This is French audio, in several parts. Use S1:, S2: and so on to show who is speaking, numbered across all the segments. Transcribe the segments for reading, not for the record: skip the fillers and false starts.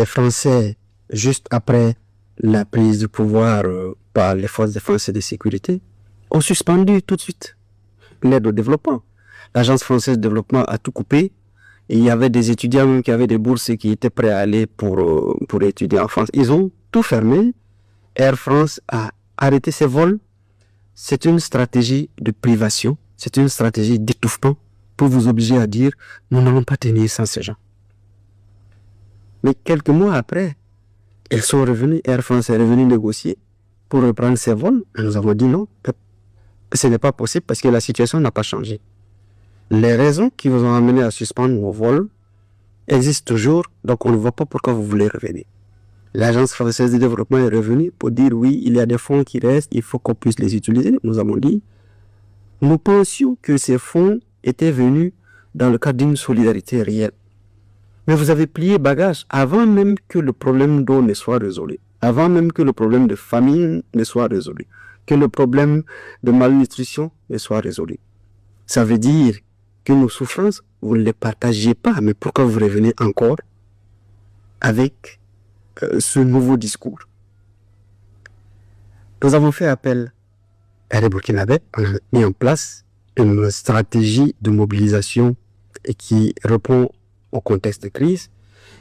S1: Les Français, juste après la prise du pouvoir par les forces de défense et de sécurité, ont suspendu tout de suite l'aide au développement. L'Agence française de développement a tout coupé. Et il y avait des étudiants même qui avaient des bourses et qui étaient prêts à aller pour étudier en France. Ils ont tout fermé. Air France a arrêté ses vols. C'est une stratégie de privation. C'est une stratégie d'étouffement pour vous obliger à dire « nous n'allons pas tenir sans ces gens ». Mais quelques mois après, ils sont revenus, Air France est revenu négocier pour reprendre ses vols. Et nous avons dit non, ce n'est pas possible parce que la situation n'a pas changé. Les raisons qui vous ont amené à suspendre vos vols existent toujours, donc on ne voit pas pourquoi vous voulez revenir. L'Agence française de développement est revenue pour dire oui, il y a des fonds qui restent, il faut qu'on puisse les utiliser. Nous avons dit, nous pensions que ces fonds étaient venus dans le cadre d'une solidarité réelle. Mais vous avez plié bagage avant même que le problème d'eau ne soit résolu, avant même que le problème de famine ne soit résolu, que le problème de malnutrition ne soit résolu. Ça veut dire que nos souffrances, vous ne les partagez pas, mais pourquoi vous revenez encore avec ce nouveau discours? Nous avons fait appel à les Burkinabés, on a mis en place une stratégie de mobilisation qui répond au contexte de crise.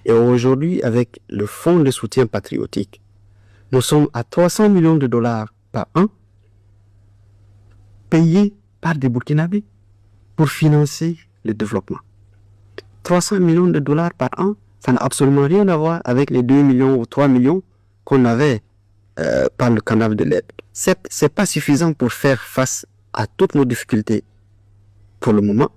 S1: Et aujourd'hui, avec le fonds de soutien patriotique, nous sommes à 300 millions de dollars par an payés par des Burkinabés pour financer le développement. 300 millions de dollars par an, ça n'a absolument rien à voir avec les 2 millions ou 3 millions qu'on avait par le canal de l'aide. C'est pas suffisant pour faire face à toutes nos difficultés pour le moment,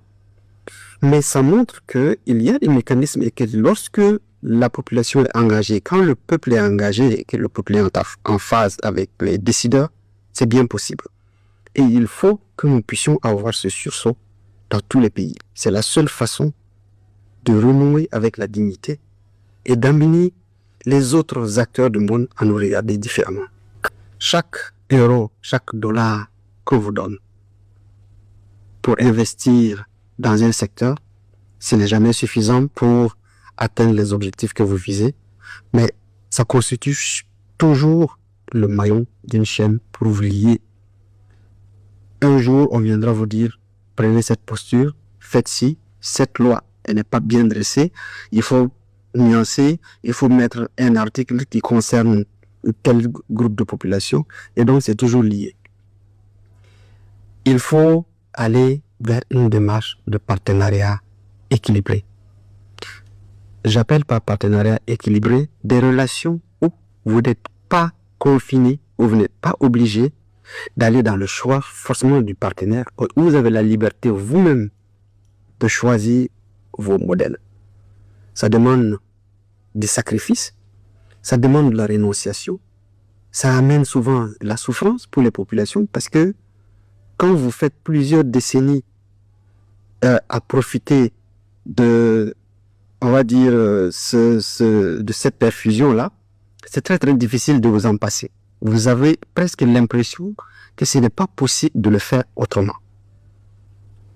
S1: mais ça montre qu'il y a des mécanismes et que lorsque la population est engagée, quand le peuple est engagé et que le peuple est en phase avec les décideurs, c'est bien possible. Et il faut que nous puissions avoir ce sursaut dans tous les pays. C'est la seule façon de renouer avec la dignité et d'amener les autres acteurs du monde à nous regarder différemment. Chaque euro, chaque dollar qu'on vous donne pour investir dans un secteur, ce n'est jamais suffisant pour atteindre les objectifs que vous visez, mais ça constitue toujours le maillon d'une chaîne pour vous lier. Un jour, on viendra vous dire, prenez cette posture, faites ci, cette loi, elle n'est pas bien dressée, il faut nuancer, il faut mettre un article qui concerne tel groupe de population, et donc c'est toujours lié. Il faut aller vers une démarche de partenariat équilibré. J'appelle par partenariat équilibré des relations où vous n'êtes pas confiné, où vous n'êtes pas obligé d'aller dans le choix forcément du partenaire, où vous avez la liberté vous-même de choisir vos modèles. Ça demande des sacrifices, ça demande de la rénonciation, ça amène souvent la souffrance pour les populations parce que quand vous faites plusieurs décennies à profiter de, on va dire, de cette perfusion-là, c'est très très difficile de vous en passer. Vous avez presque l'impression que ce n'est pas possible de le faire autrement.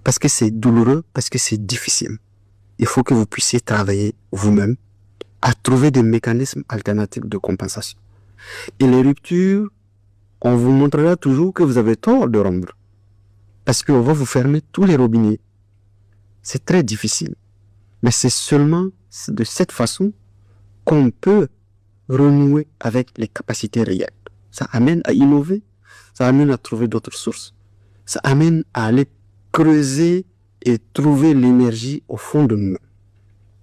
S1: Parce que c'est douloureux, parce que c'est difficile. Il faut que vous puissiez travailler vous-même à trouver des mécanismes alternatifs de compensation. Et les ruptures, on vous montrera toujours que vous avez tort de rompre. Parce qu'on va vous fermer tous les robinets. C'est très difficile. Mais c'est seulement de cette façon qu'on peut renouer avec les capacités réelles. Ça amène à innover, ça amène à trouver d'autres sources, ça amène à aller creuser et trouver l'énergie au fond de nous.